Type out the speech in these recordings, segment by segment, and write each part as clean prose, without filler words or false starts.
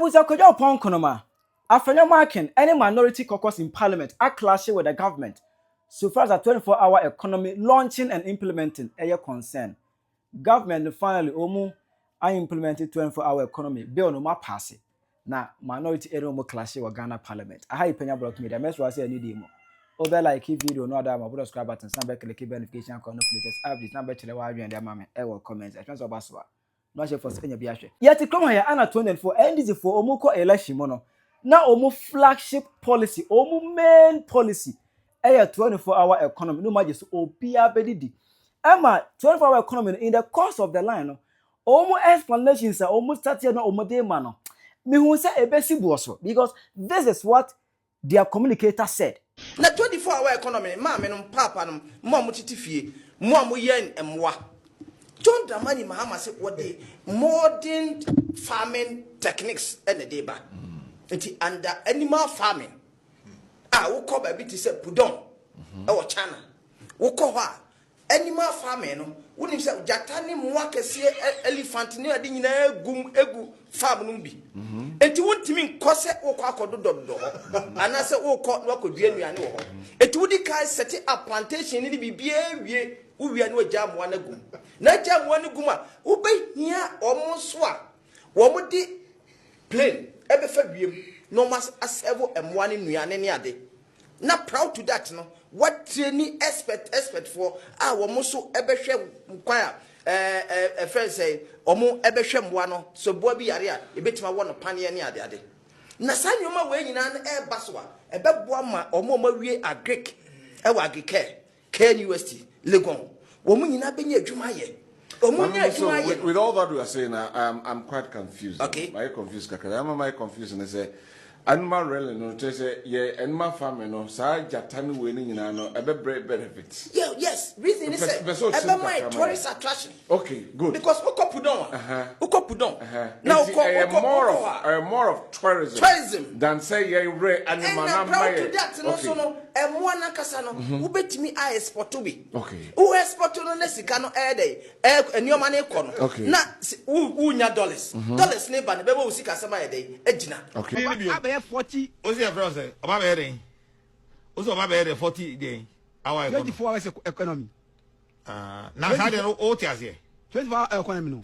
was a Kojo Oppong Nkrumah. Afenyo Markin, any minority caucus in parliament are clashing with the government. So far as a 24-hour economy launching and implementing a concern. Government finally I implemented 24-hour economy bill no more pass it. Now minority area more clashing with Ghana parliament. I have Penyah block media. Mess was any demo. Over like video no other my subscribe button, stand click notification icon no latest updates number chile wa and their mama comments. I transfer baswa. No share for Kenya biashe. Yet Nkrumah here ana 24 NDC for omuko election mono. Now omu flagship policy, omu main policy. 24-hour economy no matter obia bedidi. Emma 24-hour economy in the course of the line. Almost explanations are almost started no omode mano. Me who say ebesi boso because this is what their communicator said. Na 24-hour economy ma me no papa no mo mutitifie mo yen emwa. John Dramani Mahama say what the modern farming techniques and the day back. It's under animal farming. Wo call baby to say pudon or chana. Wo call her animal farming no. Wouldn't say jatani mwake see elephant ni adi nyina egu farm no bi. Enti wontimi nkose wo kwa kodododo. Anase wo kwa kodua nuane wo. Enti wodi kai set up plantation ni bibia wie wo wi ane jamu wana gum. Na jamu wana gum a wo behia omo so a wo mo di plane ebe fa wiem no mas asevo emwane nuane ne ade. Na proud to that no. What training expert for wo so ebehwe nkwan a friend say omo ebehwe mwa no so boa bi yare a ebetima wo no pane ne ade na sanyoma we nyina na e baso a ebeboa ma omo mawie agric e wa agric KNUST Legon wo mu nyina benya adwuma ye with all that we are saying I'm quite confused. Okay. My confused kakara am confused and say animal really no say yeah animal farming no sa jatani we ni nyina no ebe benefits. Yeah, yes, reason is ebe my tourist attraction. Okay, good. Because ukopudon now more of tourism than say yeah re animal na my no so no emwa na kasa no ubetimi a export to be. Okay. Who export no na sika no dey enioma na ekọ no na unya dollars ne ba ne beba usika sama dey agina. Okay. 40 ozi your friend say oba be heading ozi oba be heading 40 day our 24 hours economy na how dey o tiase 24 hour economy no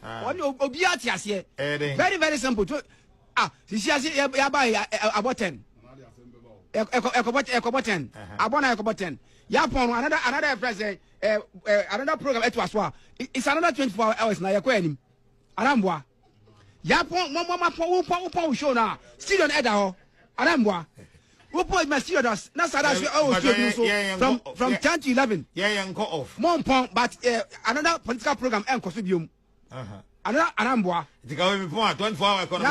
obi atiase very very simple sisi ase ya buy about 10 ekobot 10 abona ekobot 10 ya pon another president another program it was it's another 24 hours na yakwa anim anambwa ya pon mo show na still on edda ho anambwa we put my serious na sada so from 10 to 11 yeah go off more pon but another political program enko so biom another anambwa diga we pon 24 hour economy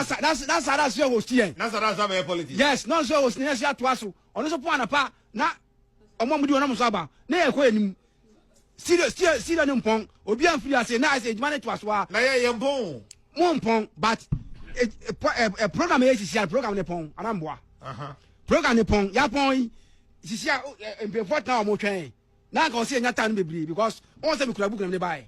na sada so host here na sada so be politics yes no so host na sia to aso ono so pon anapa na omo mudi onam so aba na yakwa anim still no pon obi amfiri ase na ase ejuma ne to aso a na ye pon more pon but a program is a program ne pon anambwa program ne pon ya pon sisi a empefo na o mo twen na ka o se nyata no bebre because on say me kura book na me buy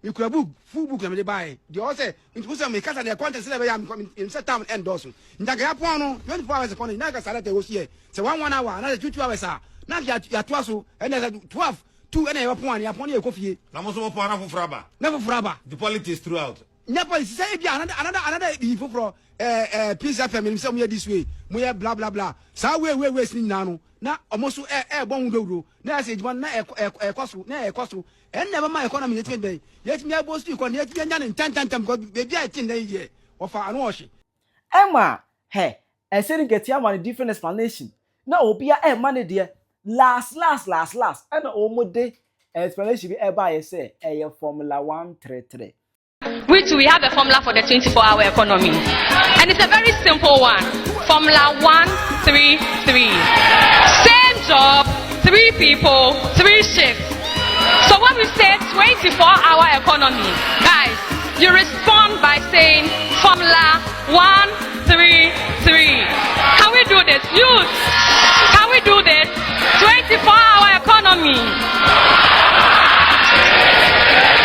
me kura book full book na me buy the o say into say me kasa na content say be ya me set time endorse nja ga ya pon no 24 hours economy na ka salata wo sie say 1 hour na 2 hours a na ya to aso and 12 2 and ya pon ya ekofie na mo so pon na fufuraba the politics throughout. Never say be another info for peace FM say we this way we blah blah blah sa we sin na almost bon do na say juma na ekoso and never my economy yet be yet me boss to kon yet be nya 10 because baby I think that year of an wash Emma hey I said get a different explanation na obi a man there last and almost day explanation be e say formula 133 which we have a formula for the 24-hour economy. And it's a very simple one. Formula 133. Same job, 3 people, 3 shifts. So when we say 24-hour economy, guys, you respond by saying formula 133. Can we do this? Youth, can we do this? 24-hour economy.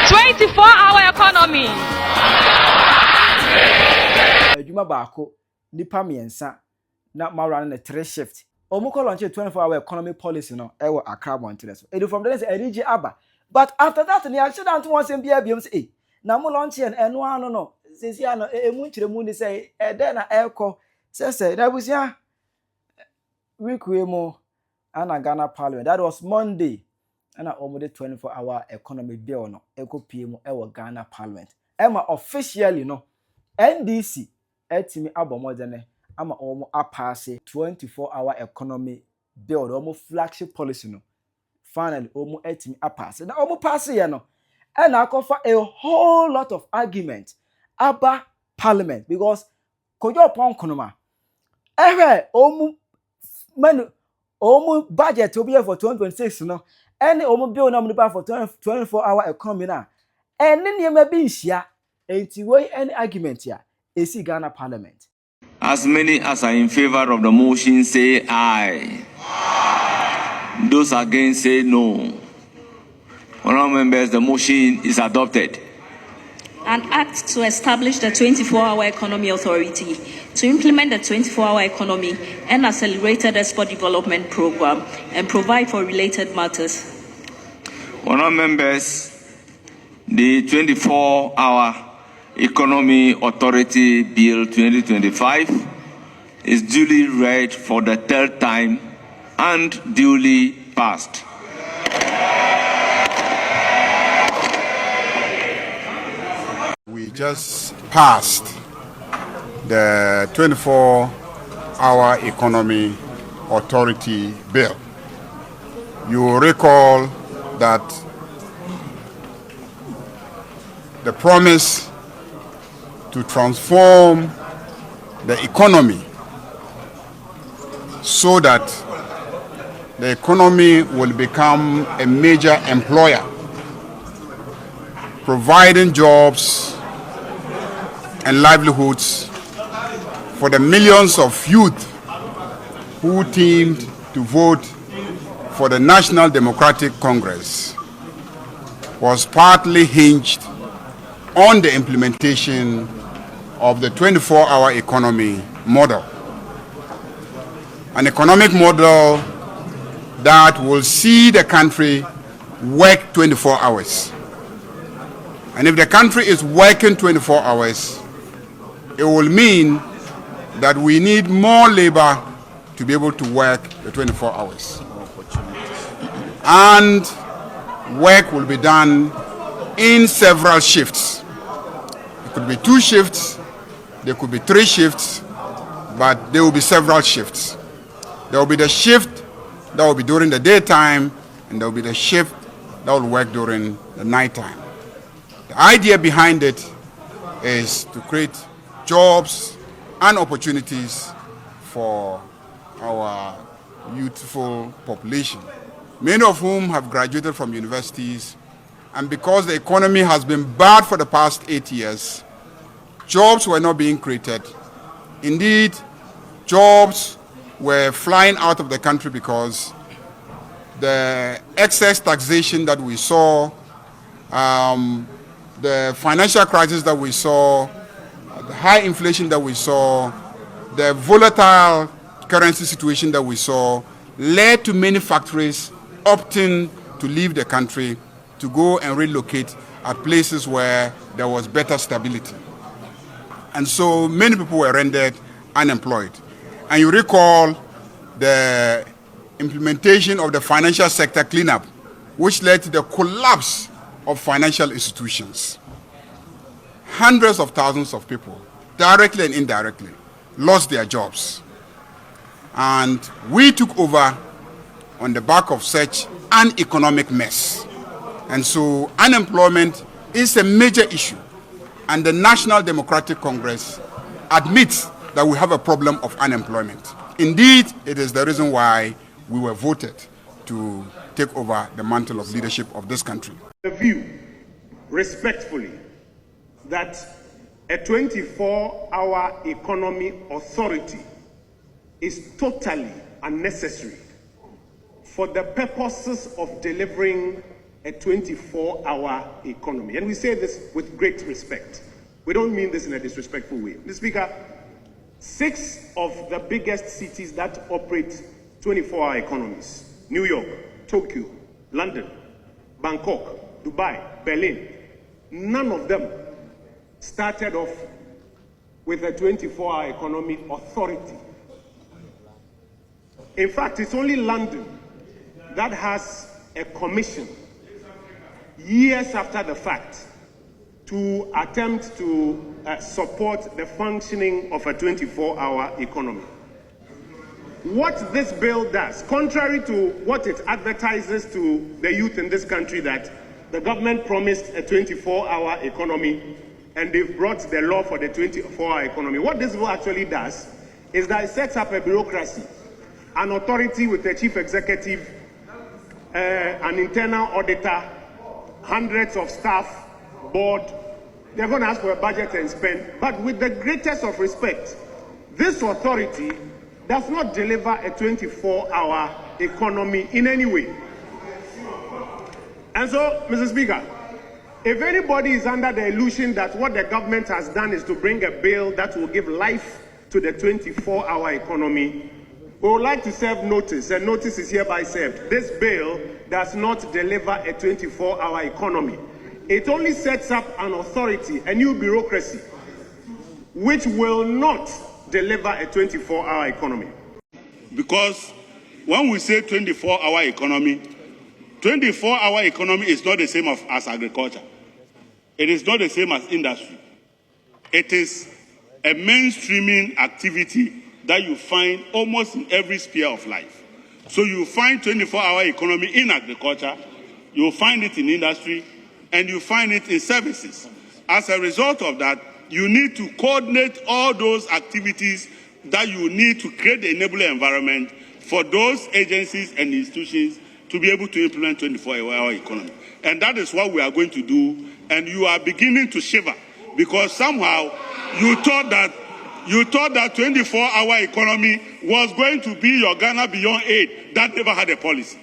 24-hour economy. edwuma baako nipa miensa na mawra na 3 shift omuko launch 24-hour economy policy no ewo Accra Montreal so edu from there say erigi aba but after that ni accident won say bia biom say na mo launch en eno ano no sesi ano emu nkyeremu ni say ede na eko say na busia week we mo ana Ghana Parliament that was Monday ana omude 24-hour economy bill no eko PM ewo Ghana Parliament ema officially no NDC etimi abomodene ama omo apase 24-hour economy bill omo flagship policy no finally omo etimi apase na omo pass ye no and akofa a whole lot of argument about Parliament because Kojo Oppong Nkrumah omu budget will be for 2026 no any omu bill na mnipa for 24-hour economy na any niema bi nhia enti wey any argument ya esi Ghana Parliament. As many as are in favor of the motion say aye. Those against say no. Honourable members, the motion is adopted. An act to establish the 24-hour economy authority to implement the 24-hour economy and accelerated export development program and provide for related matters. Honourable members, the 24-hour economy authority bill 2025 is duly read for the 3rd time and duly passed. We just passed the 24-hour economy authority bill. You will recall that the promise to transform the economy so that the economy will become a major employer, providing jobs and livelihoods for the millions of youth who teamed to vote for the National Democratic Congress was partly hinged on the implementation of the 24-hour economy model. An economic model that will see the country work 24 hours. And if the country is working 24 hours, it will mean that we need more labor to be able to work the 24 hours. And work will be done in several shifts. It could be 2 shifts, there could be 3 shifts, but there will be several shifts. There will be the shift that will be during the daytime, and there will be the shift that will work during the nighttime. The idea behind it is to create jobs and opportunities for our youthful population, many of whom have graduated from universities, and because the economy has been bad for the past 8 years, jobs were not being created. Indeed, jobs were flying out of the country because the excess taxation that we saw, the financial crisis that we saw, the high inflation that we saw, the volatile currency situation that we saw, led to many factories opting to leave the country to go and relocate at places where there was better stability. And so many people were rendered unemployed. And you recall the implementation of the financial sector cleanup, which led to the collapse of financial institutions. Hundreds of thousands of people, directly and indirectly, lost their jobs. And we took over on the back of such an economic mess. And so unemployment is a major issue. And the National Democratic Congress admits that we have a problem of unemployment. Indeed, it is the reason why we were voted to take over the mantle of leadership of this country. The view, respectfully, that a 24-hour economy authority is totally unnecessary for the purposes of delivering a 24-hour economy. And we say this with great respect. We don't mean this in a disrespectful way. Mr. Speaker, 6 of the biggest cities that operate 24-hour economies: New York, Tokyo, London, Bangkok, Dubai, Berlin. None of them started off with a 24-hour economy authority. In fact, it's only London that has a commission years after the fact to attempt to support the functioning of a 24-hour economy. What this bill does, contrary to what it advertises to the youth in this country, that the government promised a 24-hour economy and they've brought the law for the 24-hour economy. What this bill actually does is that it sets up a bureaucracy, an authority with a chief executive, an internal auditor, hundreds of staff, board. They're going to ask for a budget and spend. But with the greatest of respect, this authority does not deliver a 24-hour economy in any way. And so, Mr. Speaker, if anybody is under the illusion that what the government has done is to bring a bill that will give life to the 24-hour economy, we would like to serve notice, and notice is hereby served. This bill does not deliver a 24-hour economy. It only sets up an authority, a new bureaucracy, which will not deliver a 24-hour economy. Because when we say 24-hour economy, 24-hour economy is not the same as agriculture. It is not the same as industry. It is a mainstreaming activity that you find almost in every sphere of life. So you find 24-hour economy in agriculture, you find it in industry, and you find it in services. As a result of that, you need to coordinate all those activities that you need to create the enabling environment for those agencies and institutions to be able to implement 24-hour economy. And that is what we are going to do. And you are beginning to shiver because somehow you thought that 24-hour economy was going to be your Ghana Beyond Aid that never had a policy.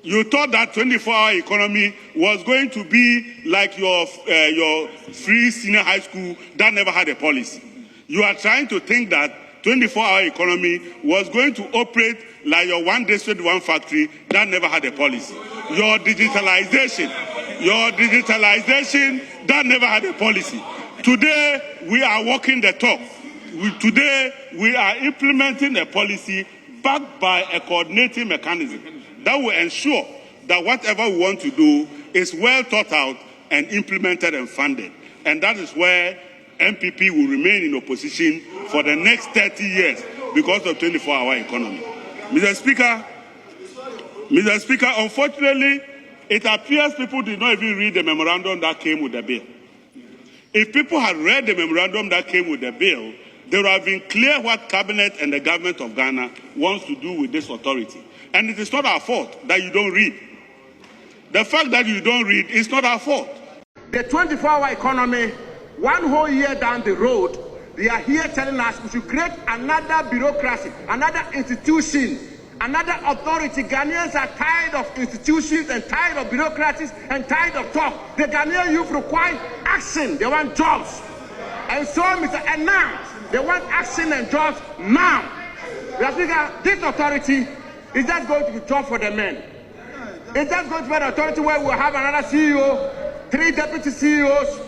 You thought that 24-hour economy was going to be like your free senior high school that never had a policy. You are trying to think that 24-hour economy was going to operate like your one district, one factory that never had a policy. Your digitalization that never had a policy. Today, we are walking the talk. Today, we are implementing a policy backed by a coordinating mechanism that will ensure that whatever we want to do is well thought out and implemented and funded. And that is where MPP will remain in opposition for the next 30 years because of 24-hour economy. Mr. Speaker, unfortunately, it appears people did not even read the memorandum that came with the bill. If people had read the memorandum that came with the bill, they would have been clear what Cabinet and the government of Ghana wants to do with this authority. And it is not our fault that you don't read. The fact that you don't read is not our fault. The 24-hour economy, one whole year down the road, they are here telling us we should create another bureaucracy, another institution, another authority. Ghanaians are tired of institutions and tired of bureaucracies and tired of talk. The Ghanaian youth require action. They want jobs. And so, and now, they want action and jobs now. Mr. Speaker, this authority is just going to be tough for the men. It's just going to be an authority where we'll have another CEO, 3 deputy CEOs,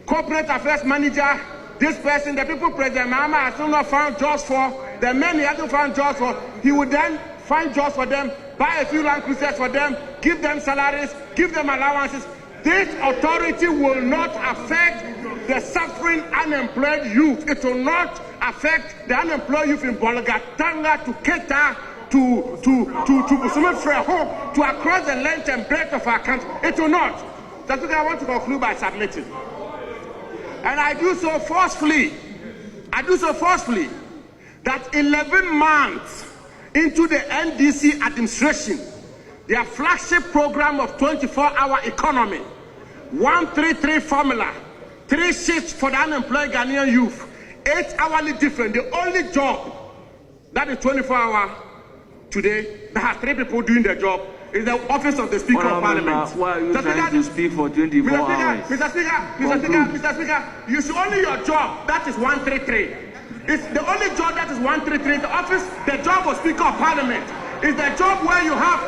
corporate affairs manager, this person, the people President Mahama has still not found jobs for, the men he hasn't found jobs for. He would then find jobs for them, buy a few land cruisers for them, give them salaries, give them allowances. This authority will not affect the suffering unemployed youth. It will not affect the unemployed youth in Bolagatanga, to Keta, to Busumefreho, to across the length and breadth of our country. It will not. That's what I want to conclude by submitting. And I do so forcefully, that 11 months into the NDC administration, their flagship program of 24-hour economy, 133 formula, 3 shifts for the unemployed Ghanaian youth, 8 hourly different. The only job that is 24-hour today that has 3 people doing their job is the office of the Speaker of Parliament. Why are you trying to speak for 24 hours? Mr. Speaker, you should only your job, that is 133. It's the only job that is 133. The office, the job of Speaker of Parliament, is the job where you have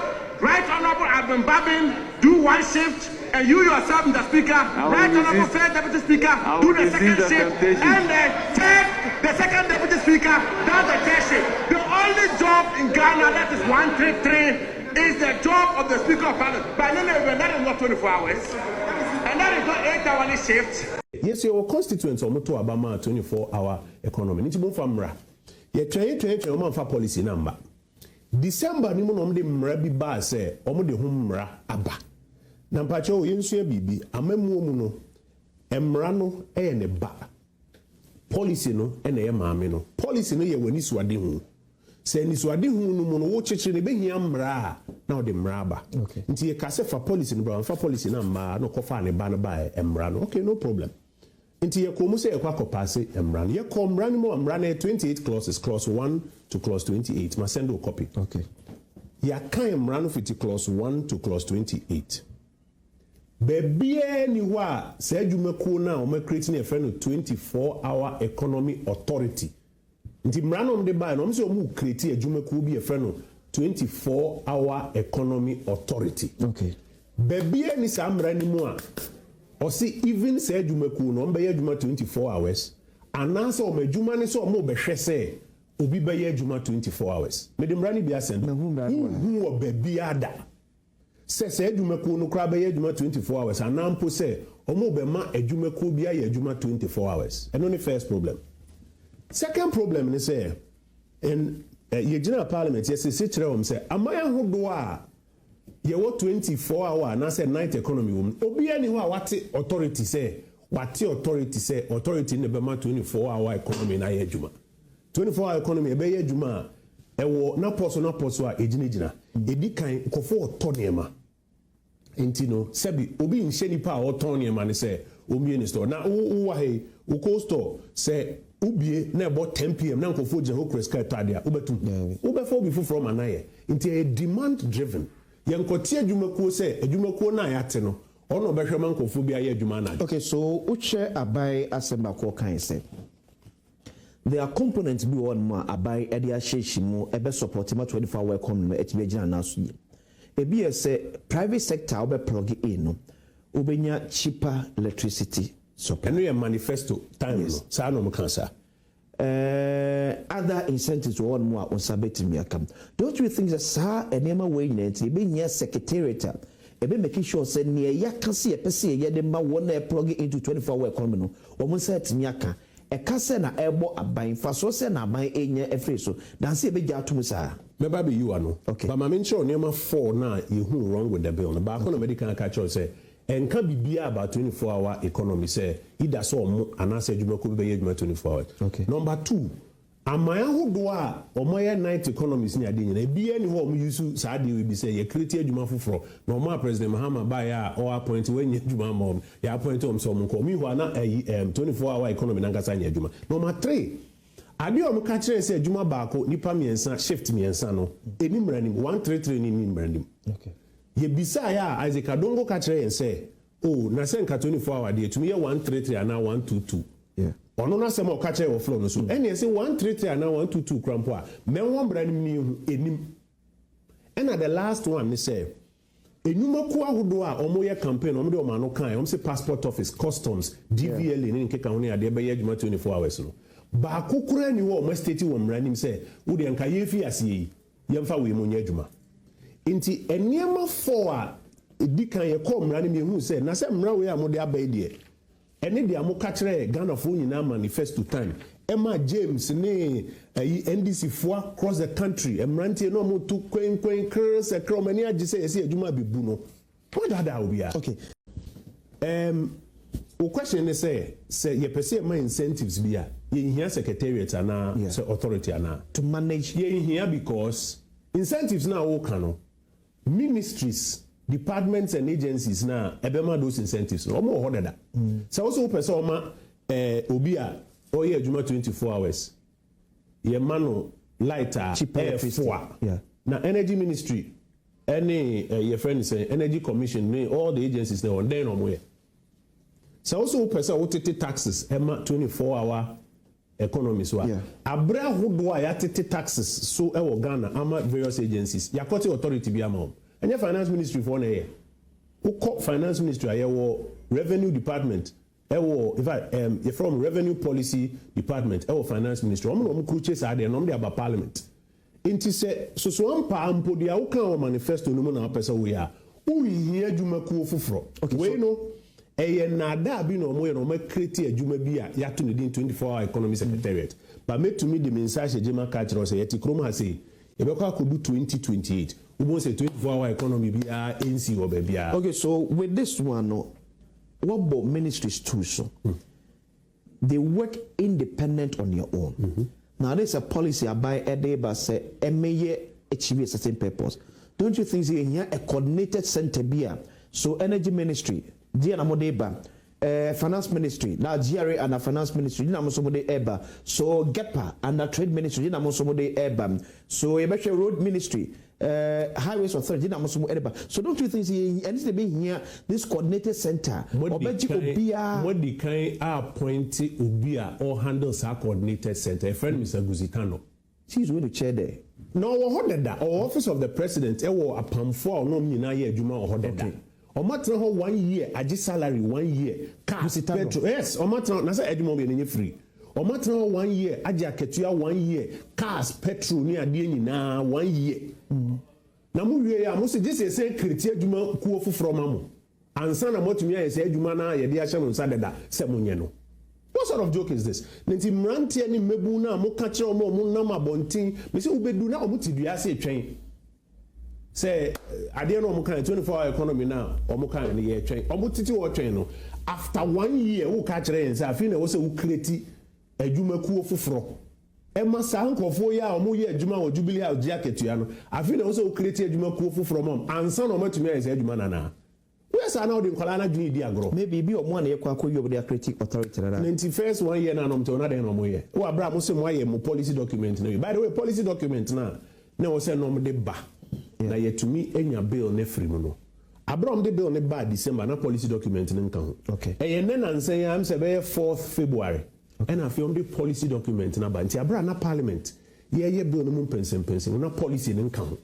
Right Honorable Abin Babin do one shift, and you yourself, the Speaker, Right Honorable First Deputy Speaker, do the second shift, and the second Deputy Speaker does the third shift. The only job in Ghana that is 133 is the job of the Speaker of Parliament. But anyway, that is not 24 hours, and that is not 8-hourly shift. Yes, your constituents are to Obama 24-hour economy. Nti bon famra. Ye train o man fa policy number. December ni mo no de mra bi ba se o mo de ho mra aba. Na mpacho yensu e bibi amamu mu no emra no e ne ba. Policy no e na ye maame no. Policy no ye wani suade hu. Se ni suade hu no mo no wo chechire ne behia mra na o de mra aba. Okay. Nti ye ka se fa policy no bra fa policy na ma no ko fa ne ba no ba emra no. Okay, no problem. Inti ye komu se ekwa kopase emran. Ye komran mo emran 28 clauses, clause 1 to clause 28. Ma send a copy. Okay. Ya kan emran fiti clause 1 to clause 28. Bebie ni wa se adwumako na o ma create na efre no 24-hour economy authority. Inti emran om de ba no se o mu create adwumako bi efre no 24-hour economy authority. Okay. Bebie ni sa emran ni mu a or see, even said you make no be 24 hours. And answer me juma ni so mo be hwe say obi be ye juma 24 hours. Me dem rani bi asem. Who baby ada. Say you make no kra be ye juma 24 hours. And ampo say omo be ma adwuma ko bi aye juma 24 hours. And only first problem. Second problem is say in ye general parliament yes say kire say amaya hodo a ye what 24-hour and I said night economy woman. Obi any who what authority say, authority in the Bema 24-hour economy na ye juma. 24-hour economy e be ye juma e wo na poso a ejina. E di kan kofo otoniema. Enti no sebi obi nhye nipa a otoniema ne say omi ni store. Na wo he wo co store say ubie na about 10 p.m. na kofo je ho kreska tade a ubetum. Ubefo bi fufuro manaye. Enti e demand driven. Yankotie adwumakuo se adwumakuo na ayate no ono behwe mankofo bi aye adwuma na. Okay, so uche abai asemba ko kan se there are components bi won ma abai e dia hyehyɛ mu e be support ma 24-hour economy e tibe gina na so ye e bi say private sector obe plug in no obenya cheaper electricity support. Eno ye manifesto time no sa no mo kan sa. Other incentives one more on sabeti miakam. Don't you think that sir enema way net be near secretariat e be making sure say near yaka see e pese ye de ma one plug into 24-hour economy no o mo set miaka e ka se na ebo aban fa so se na aban enya efre so dan se e be gya atum sa me ba be you ano. Okay, but ma mention onema 4 na you who wrong with the bill no ba ko no medical catch say enka bibia about 24-hour economy say either so mo anase adwuma ko be ye adwuma 24 hours. Okay. Number 2, amaya hodo a omoye night economies ni ade nyina bia ni ho o use saa de we bi say ye create adwuma foforo no mo president Mahama ba ya o appoint when adwuma mo ya appoint om so mo ko mi ho na 24-hour economy na ngasa nya adwuma. Number 3, ade o mo ka kire say adwuma ba ko nipa miensa shift miensa no eni mranim 133 ni mranim. Okay. Ye bisa ya Isaac Adongo ka kire yen say oh na say nka 24-hour de tumi ye 133 ana 122. Yeah. Ono na say mo ka kire wo flow no so ene say 133 ana 122 krampo a me won mranim ni enim. And the last one ni say enuma ko ahodo a omo ye campaign omo de o ma no kan omo say passport office customs DVL ni nkeka ho ne ade be ye adwuma 24 hours no ba kokura ni wo omo state wo mranim say wo de nka ye fi ase yi ye mfa we mo nya adwuma. Inti eniema 4 a edi kan ye ko mra ne me hu se na se mra we amode abai de ene de amoka kire Ghana fo nyina manifesto time Emma James ne NDC fo across the country emrantie no mo to kwen krese kromani agi se yesi adwuma bebu no what that will be. Okay, o question is say ye pese ma incentives bia ye hia secretariat ana authority ana to manage ye hia because incentives na wo kano ministries, departments and agencies na ebema those incentives no mo hodeda. So also person oma obi a oye adwuma 24 hours ye mano lighter air for na energy ministry any your friend say energy commission all the agencies they on there no mo. So also person what taxes ema 24-hour economy so abra hodo a yatete taxes so e Ghana ama various agencies yakoti authority bi ama enye finance ministry for na ye ukọ finance ministry ayewo revenue department in fact you're from revenue policy department finance ministry no kruche sa de no de aba parliament inti se so ampa ampo dia wo kan manifesto no na pesa we a uyi adwuma ku ofufro we no nada bi no mo ye no ma create adwuma bi a ya to ne din 24-hour economy secretariat but me to me the message ejima ka kire say yeti Nkrumah say e be kwa kodu 2028 we won say 24-hour economy bi a NC wo be bia. Okay, so with this one what about ministries too so they work independent on your own. Now there's a policy by Edeba say may achieve a certain purpose. Don't you think here a coordinated center bia so energy ministry Diana Modeba finance ministry now GRA and finance ministry Dina Mosomode Eba so GEPA and the trade ministry Dina Mosomode Eba so a road ministry highways authority Dina Mosomo Eba. So don't you think and to be here this coordinated center what the kind appointed Ubia or handles our coordinated center a friend Mr. Guzitano she's going to chair there. No that or office of the president or a pam for no mina ye juma or that. Or matter 1 year, I just salary 1 year. Petrol. Yes, or matter na say edimo be any free. Or matter 1 year, aja ketua 1 year. Cars, petrol ni ade nyina 1 year. Na mu wie ya mo se this is say kritia adwuma ku ofufro mamu. Ansa na motumi ya say adwuma na ye de a hyem nsa deda se munye no. What sort of joke is this? Nti mrantie ni mebu na mo ka kire mo nam abontin, me se ubedu na omutidua se twen. Say, I didn't know 24-hour economy now, or Mukan year train, or Mutiti or train. After 1 year, who catch rains, I feel also who create a Juma Kuofufro. Emma Sanko 4 years or more year Juma or Jubilee or jacket, I feel also create a Juma Kuofu from mom, and son of my to me is Edumana. Where's I know the Colana Diagro? Maybe be of 1 year Kwaku of their critic authority. 91st 1 year now, to another no year. Oh, Abraham was some policy document. By the way, policy document now, no, say no, de ba. Na yet to me enya bill ne free no Abraham de bill ne ba December na policy document ne nka ho okay e yen na nsan ya am se be 4th February and I film the policy document na ba nti Abraham na parliament ye bill no mu pensem na policy ne nka ho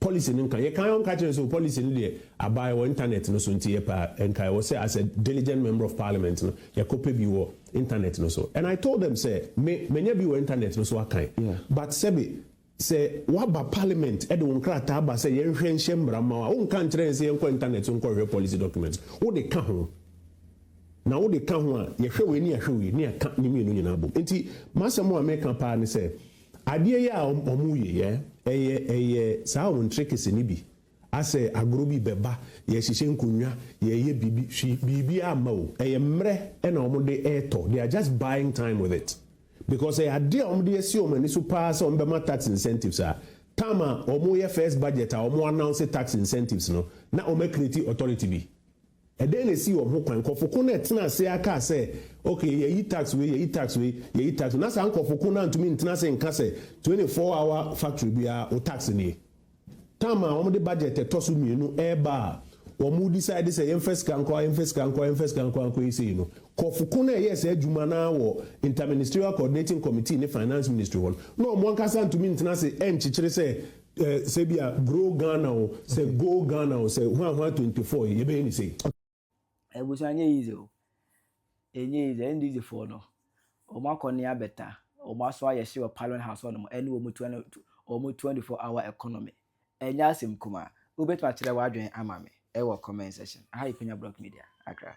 policy ne nka ye kan on ka so policy ne de abai wo internet no so nti ye pa enka wo say as a diligent member of parliament no ye copy bi wo internet no so and I told them say me nya bi wo internet no so akan but sebi say waba parliament e de wonkrata ba say yen hwenhye mbrama wa won kan kire say yen ko internet won ko hwe policy documents wo de ka ho na wo de ka ho a ye hwe we ni ahwe we ni aka ni mienu nyina bom enti masemo american pa ni say ade ya omu ye eye sa won tricks ni bi ase agro bi beba ye hihye nkonwa ye bibi ama o eye mre e na omo de eto they are just buying time with it. Because I had dear the assume and this will pass on Bema tax incentives. Tama or more first budget or more announced tax incentives. No, now make creative authority be. And then they see what who can for connect na say aka say, okay, ye tax way, ye tax way, ye tax. Na say uncle for kuna to me na say nka say 24-hour factory be o tax ni. Tama or the budget tosu mienu eba. Or mu decide say first can say no. Kofukuna yes ejuma na wo interministerial coordinating committee ne finance ministry won. No mo nkasa to me ntina say enchichire say bia grow Ghana o say go Ghana o say 124 ye be ni say. Ebusanye easy o. Enye easy end easy for no. O ma koni abeta. O ma so aye she parliament house on mo ene o mo 24-hour economy. Enya asim kuma. Ubetwa kire wadwen amame. Ewo comment section. Hi Penyah Block Media. Accra.